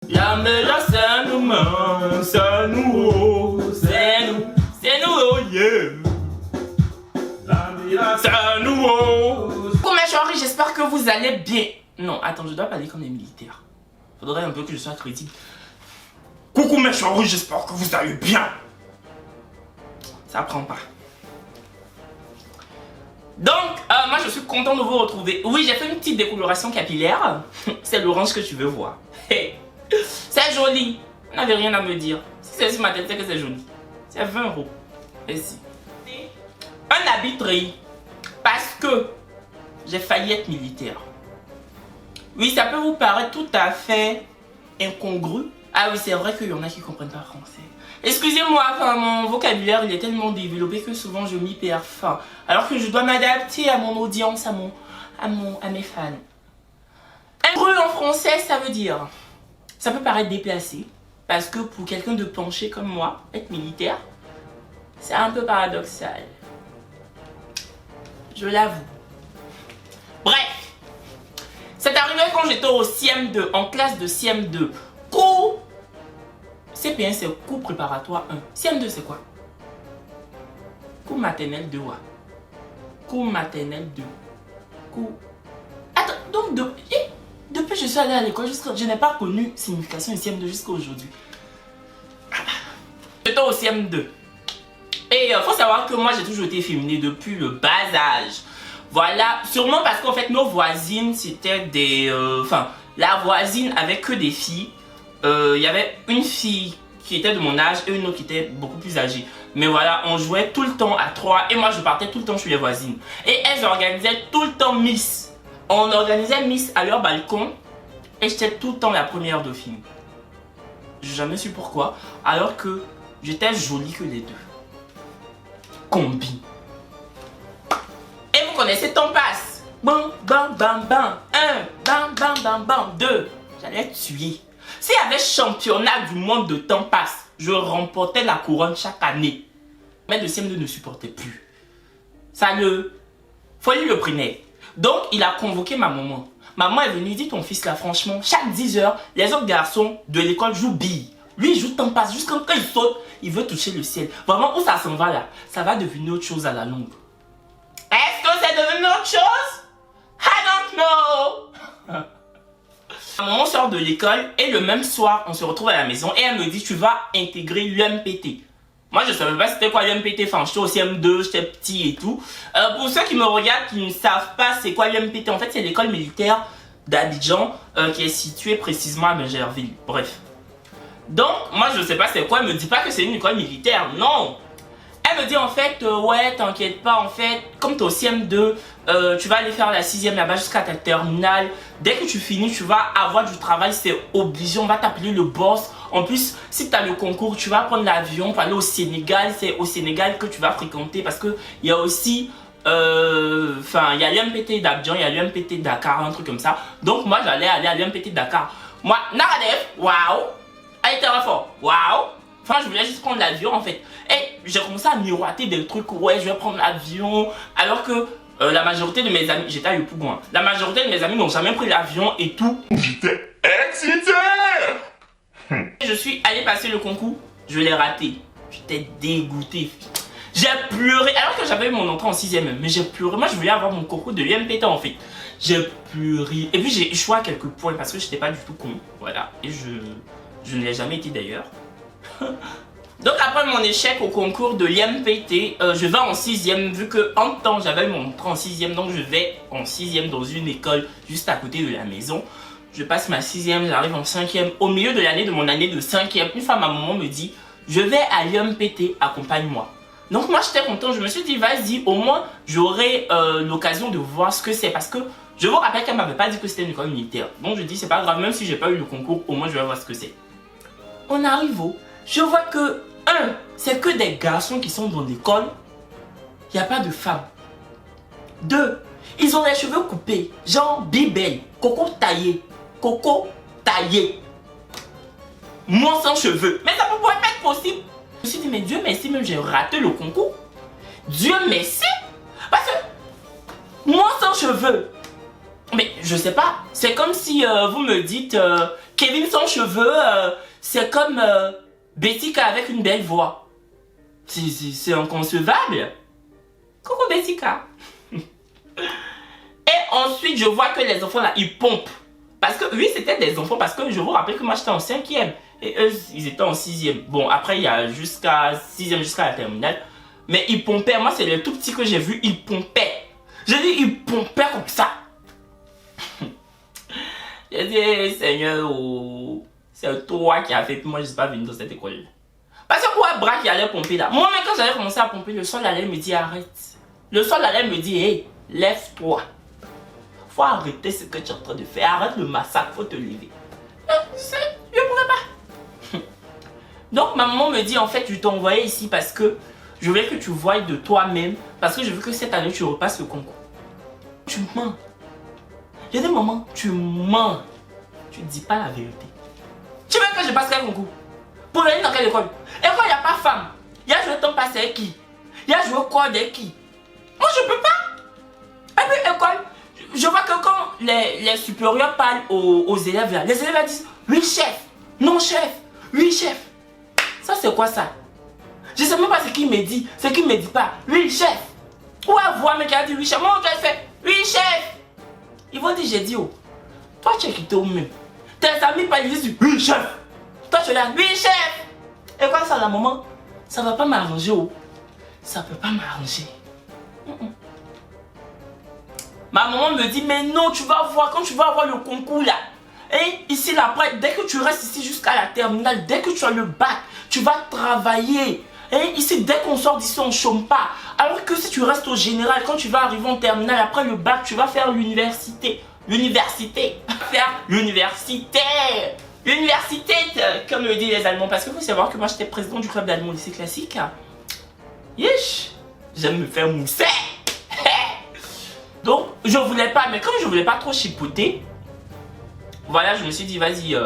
La meilleure c'est nous-mêmes, c'est nous, oh yeah. La meilleure c'est nous, oh. Coucou mes chéris, j'espère que vous allez bien. Non, attends, je dois parler comme les militaires. Faudrait un peu que je sois crédible. Coucou mes chéris, j'espère que vous allez bien. Ça prend pas. Donc, moi je suis content de vous retrouver. Oui, j'ai fait une petite décoloration capillaire. C'est l'orange que tu veux voir. C'est joli. Vous n'avez rien à me dire. Si c'est sur ma tête, c'est que c'est joli. C'est 20 €. Ici. Un habit treillis. Parce que j'ai failli être militaire. Oui, ça peut vous paraître tout à fait incongru. Ah oui, c'est vrai qu'il y en a qui ne comprennent pas français. Excusez-moi, enfin, mon vocabulaire il est tellement développé que souvent je m'y perds. Enfin, alors que je dois m'adapter à mon audience, à mes fans. Incongru en français, ça veut dire... Ça peut paraître déplacé. Parce que pour quelqu'un de penché comme moi, être militaire, c'est un peu paradoxal. Je l'avoue. Bref. C'est arrivé quand j'étais au CM2, en classe de CM2. Cours CP1 c'est cours préparatoire 1. CM2 c'est quoi? Cours maternelle 2, ouais. Cours maternelle 2. Cours... Attends, donc depuis que je suis allée à l'école, je n'ai pas connu signification du CM2 jusqu'à aujourd'hui. J'étais au CM2. Et il faut savoir que moi j'ai toujours été féminine depuis le bas âge. Voilà, sûrement parce qu'en fait nos voisines c'était des... Enfin, la voisine avait que des filles. Il y avait une fille qui était de mon âge et une autre qui était beaucoup plus âgée. Mais voilà, on jouait tout le temps à 3 et moi je partais tout le temps chez les voisines. Et elles organisaient tout le temps Miss. On organisait Miss à leur balcon et j'étais tout le temps la première dauphine. J'ai jamais su pourquoi, alors que j'étais jolie que les deux. Combi. Et vous connaissez Temps passe. Bam, bam, bam, bam. 1, bam, bam, bam, bam. 2. J'allais tuer. S'il y avait championnat du monde de Temps passe, je remportais la couronne chaque année. Mais le CM2 ne supportait plus. Ça le... Folie le prenait. Donc, il a convoqué ma maman. Maman est venue, dit ton fils là, franchement, chaque 10 heures, les autres garçons de l'école jouent bille. Lui, il joue Temps passe. Juste quand il saute, il veut toucher le ciel. Vraiment, où ça s'en va là? Ça va devenir autre chose à la longue. Est-ce que c'est devenu autre chose? I don't know. Ma maman sort de l'école et le même soir, on se retrouve à la maison et elle me dit, tu vas intégrer l'UMPT. Moi, je ne savais pas c'était quoi l'UMPT. Enfin, j'étais au CM2, j'étais petit et tout. Pour ceux qui me regardent, qui ne savent pas c'est quoi l'UMPT, en fait, c'est l'école militaire d'Abidjan qui est située précisément à Benjerville. Bref. Donc, moi, je ne sais pas c'est quoi. Elle ne me dit pas que c'est une école militaire. Non. Elle me dit en fait, ouais, t'inquiète pas, en fait, comme tu es au CM2, tu vas aller faire la 6e là-bas jusqu'à ta terminale. Dès que tu finis, tu vas avoir du travail, c'est obligé, on va t'appeler le boss. En plus, si tu as le concours, tu vas prendre l'avion pour aller au Sénégal. C'est au Sénégal que tu vas fréquenter parce qu'il y a aussi, enfin, il y a l'UMPT d'Abidjan, il y a l'UMPT Dakar, un truc comme ça. Donc moi, j'allais aller à l'UMPT Dakar. Moi, Naradef, waouh, elle était très fort, waouh. Enfin, je voulais juste prendre l'avion en fait. Et j'ai commencé à miroiter des trucs, ouais, je vais prendre l'avion. Alors que la majorité de mes amis, j'étais à Yopougon, hein, la majorité de mes amis n'ont jamais pris l'avion et tout. J'étais excité. Je suis allé passer le concours, je l'ai raté. J'étais dégoûté. J'ai pleuré, alors que j'avais eu mon entrée en 6e, mais j'ai pleuré. Moi, je voulais avoir mon concours de l'UMPT en fait. J'ai pleuré. Et puis, j'ai échoué à quelques points parce que j'étais pas du tout con. Voilà. Et je ne l'ai jamais été d'ailleurs. Donc après mon échec au concours de l'IMPT, je vais en 6e vu que en temps j'avais mon entrée en 6e, donc je vais en 6e dans une école juste à côté de la maison. Je passe ma 6e, j'arrive en 5e. Au milieu de l'année de mon année de 5e, une fois ma maman me dit, je vais à l'IMPT, accompagne-moi. Donc moi j'étais content, je me suis dit vas-y, au moins j'aurai l'occasion de voir ce que c'est parce que je vous rappelle qu'elle m'avait pas dit que c'était une école militaire. Donc je dis c'est pas grave, même si j'ai pas eu le concours, au moins je vais voir ce que c'est. On arrive où? Je vois que, c'est que des garçons qui sont dans l'école. Il n'y a pas de femmes. 2, ils ont les cheveux coupés. Genre bibel, coco taillé. Coco taillé. Moi sans cheveux. Mais ça ne pourrait pas être possible. Je me suis dit, mais Dieu merci, même j'ai raté le concours. Dieu merci. Parce que, moi sans cheveux. Mais je sais pas. C'est comme si vous me dites... Kevin sans cheveux, c'est comme Bettika avec une belle voix. C'est inconcevable. Coucou Bettika. Et ensuite, je vois que les enfants là, ils pompent. Parce que, oui, c'était des enfants. Parce que je vous rappelle que moi, j'étais en 5e. Et eux, ils étaient en 6e. Bon, après, il y a jusqu'à 6e, jusqu'à la terminale. Mais ils pompaient. Moi, c'est les tout petits que j'ai vus. Ils pompaient. J'ai dit, ils pompaient comme ça. J'ai dit, Seigneur, oh, c'est toi qui as fait. Puis moi, je ne suis pas venu dans cette école. Parce que quoi, bras qui allait pomper là. Moi, même quand j'allais commencer à pomper, le sol allait me dire, arrête. Le sol allait me dire, hé, lève-toi. Faut arrêter ce que tu es en train de faire. Arrête le massacre, faut te lever. Je ne pourrais pas. Donc ma maman me dit, en fait, je t'ai envoyé ici parce que je voulais que tu voies de toi-même. Parce que je veux que cette année, tu repasses le concours. Tu mens. J'ai dit, maman, tu mens. Tu ne dis pas la vérité. Tu veux que je passe quel concours? Pour venir dans quelle école? École, il n'y a pas femme. Il y a joué ton passé avec qui? Il y a joué au corps avec qui? Moi, je ne peux pas. Et puis, école, je vois que quand les supérieurs parlent aux élèves là, les élèves disent oui chef, non chef, oui chef. Ça c'est quoi ça? Je ne sais même pas ce qu'il me dit, ce qu'il ne me dit pas. Oui chef. Ou à voir mais qui a dit oui chef. Moi j'ai fait oui chef. Ils vont dire j'ai dit oh. Toi tu es quitté au même. Tes amis parlent ils disent oui chef. Toi tu es là oui chef. Et quoi ça la maman? Ça va pas m'arranger oh. Ça peut pas m'arranger. Ma maman me dit, mais non, tu vas voir, quand tu vas avoir le concours là, et ici là, après, dès que tu restes ici jusqu'à la terminale, dès que tu as le bac, tu vas travailler. Et ici, dès qu'on sort d'ici, on ne chôme pas. Alors que si tu restes au général, quand tu vas arriver en terminale, après le bac, tu vas faire l'université. L'université. Faire l'université. L'université, comme le disent les Allemands. Parce que vous savez que moi, j'étais président du club d'allemand au lycée classique. Yesh, j'aime me faire mousser. Donc, je voulais pas, mais comme je voulais pas trop chipoter, voilà, je me suis dit, vas-y,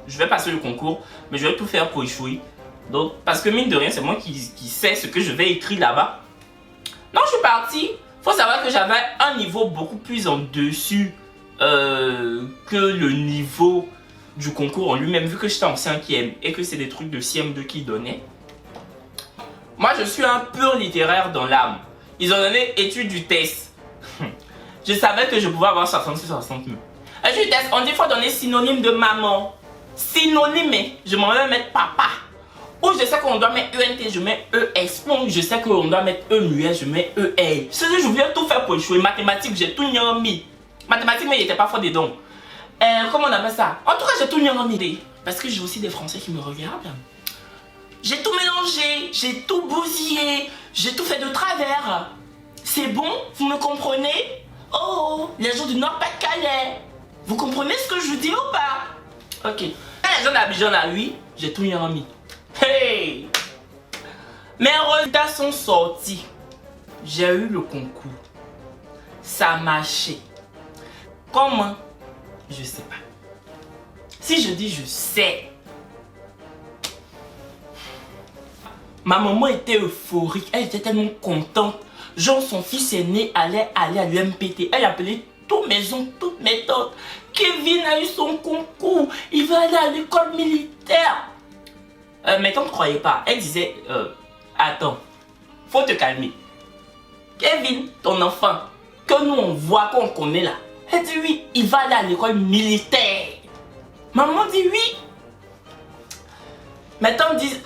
je vais passer le concours, mais je vais tout faire pour échouer. Donc, parce que mine de rien, c'est moi qui sais ce que je vais écrire là-bas. Donc, je suis partie. Faut savoir que j'avais un niveau beaucoup plus en dessus que le niveau du concours en lui-même, vu que j'étais en 5e et que c'est des trucs de CM2 qui donnaient. Moi, je suis un pur littéraire dans l'âme. Ils ont donné étude du test. Je savais que je pouvais avoir 66-69. Étude du test, on dit qu'il faut donner synonyme de maman. Synonyme, je m'en vais mettre papa. Ou je sais qu'on doit mettre ENT, je mets ES. Ou je sais qu'on doit mettre E muet, je mets EL. Je viens tout faire pour échouer. Mathématiques, j'ai tout mis. Mathématiques, mais il n'était pas fort dedans. Comment on appelle ça? En tout cas, j'ai tout mis. Parce que j'ai aussi des Français qui me regardent. J'ai tout mélangé, j'ai tout bousillé, j'ai tout fait de travers. C'est bon? Vous me comprenez? Oh, les gens du Nord-Pas-de-Calais. Vous comprenez ce que je dis ou pas? Ok. Les gens d'Abidjan là, oui, j'ai tout mis. Hey! Mes résultats sont sortis. J'ai eu le concours. Ça a marché. Comment? Je sais pas. Si je dis je sais. Ma maman était euphorique. Elle était tellement contente. Genre son fils aîné allait aller à l'UMPT. Elle appelait tous mes oncles, toutes mes tantes. Kevin a eu son concours. Il va aller à l'école militaire. Mes tantes ne croyaient pas. Elle disait, attends, faut te calmer. Kevin, ton enfant, que nous on voit, qu'on connaît là. Elle dit oui, il va aller à l'école militaire. Maman dit oui. Mes tantes disent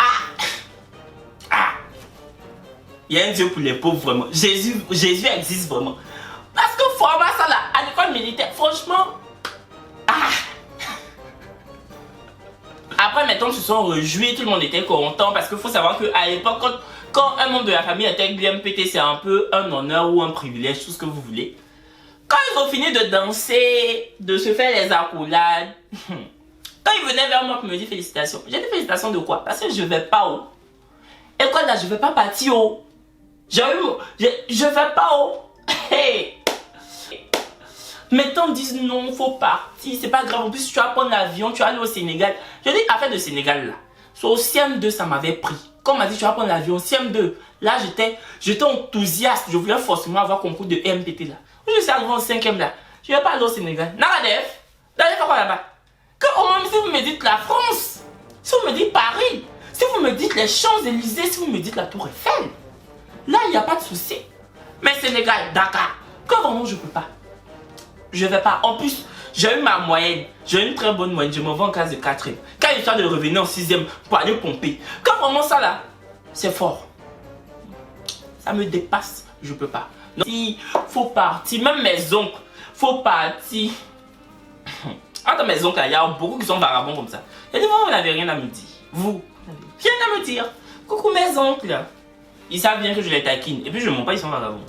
il y a un Dieu pour les pauvres vraiment. Jésus existe vraiment. Parce que format ça là, à l'école militaire, franchement. Après, mes tantes se sont réjouies, tout le monde était content. Parce qu'il faut savoir qu'à l'époque, quand un membre de la famille était avec l'UMPT, c'est un peu un honneur ou un privilège, tout ce que vous voulez. Quand ils ont fini de danser, de se faire les accolades, quand ils venaient vers moi pour me dire félicitations, j'ai dit félicitations de quoi? Parce que je vais pas haut. École là, je vais pas partir haut. Je vais pas haut. Hey. Mes tantes disent non, faut partir, c'est pas grave. En plus, tu vas prendre l'avion, tu vas aller au Sénégal. Je dis, affaire de Sénégal là. Sur CM2, ça m'avait pris. Quand on m'a dit, tu vas prendre l'avion, CM2, là, j'étais enthousiaste. Je voulais forcément avoir concours de MPT là. Je suis arrivé en 5e là. Je vais pas aller au Sénégal. Naradef, là, je vais pas quoi là-bas. Que au moins si vous me dites la France, si vous me dites Paris, si vous me dites les Champs-Élysées, si vous me dites la Tour Eiffel, là il n'y a pas de souci. Mais Sénégal, Dakar, que vraiment je peux pas. Je vais pas. En plus, j'ai eu ma moyenne. J'ai une très bonne moyenne. Je me vais en classe de 4e. Quand il est temps de revenir en 6e pour aller pomper. Quand vraiment ça là, c'est fort. Ça me dépasse. Je peux pas. Donc, il faut partir. Même mes oncles, faut partir. Entre mes oncles, il y a beaucoup qui sont vagabonds comme ça. Et des fois, vous n'avez rien à me dire. Vous, rien à me dire. Coucou mes oncles. Ils savent bien que je les taquine. Et puis je ne mens pas, ils sont vagabonds.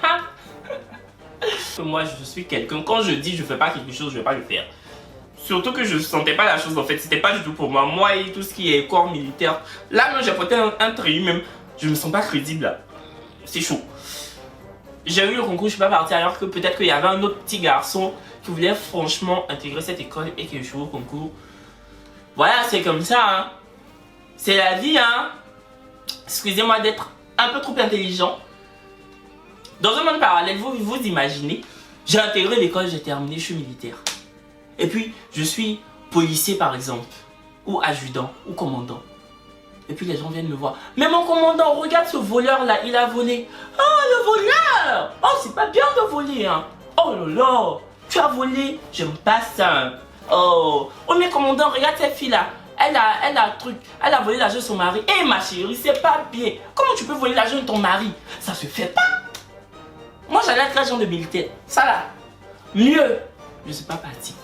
Hein? Moi, je suis quelqu'un. Quand je dis je fais pas quelque chose, je vais pas le faire. Surtout que je sentais pas la chose en fait. C'était pas du tout pour moi. Moi et tout ce qui est corps militaire. Là, non, j'ai porté un trait même. Je me sens pas crédible là. C'est chaud. J'ai eu le concours, je suis pas partie alors que peut-être qu'il y avait un autre petit garçon qui voulait franchement intégrer cette école et qui échoue au concours. Voilà, c'est comme ça, hein. C'est la vie, hein. Excusez-moi d'être un peu trop intelligent. Dans un monde parallèle, vous imaginez, j'ai intégré l'école, j'ai terminé, je suis militaire. Et puis, je suis policier par exemple, ou adjudant, ou commandant. Et puis les gens viennent me voir. Mais mon commandant, regarde ce voleur là, il a volé. Oh le voleur! Oh c'est pas bien de voler hein. Oh là là, tu as volé, j'aime pas ça. Oh mais commandant, regarde cette fille là. Elle a volé l'argent de son mari. Eh ma chérie, c'est pas bien. Comment tu peux voler l'argent de ton mari? Ça se fait pas. Moi j'allais être agent de militaire. Ça là, mieux. Je suis pas parti.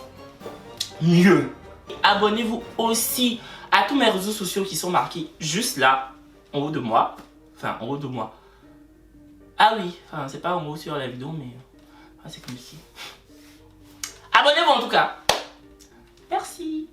Mieux. Abonnez-vous aussi à tous mes réseaux sociaux qui sont marqués juste là, en haut de moi. Enfin, en haut de moi. Ah oui, enfin, c'est pas en haut sur la vidéo, mais c'est comme ici. Abonnez-vous en tout cas. Merci.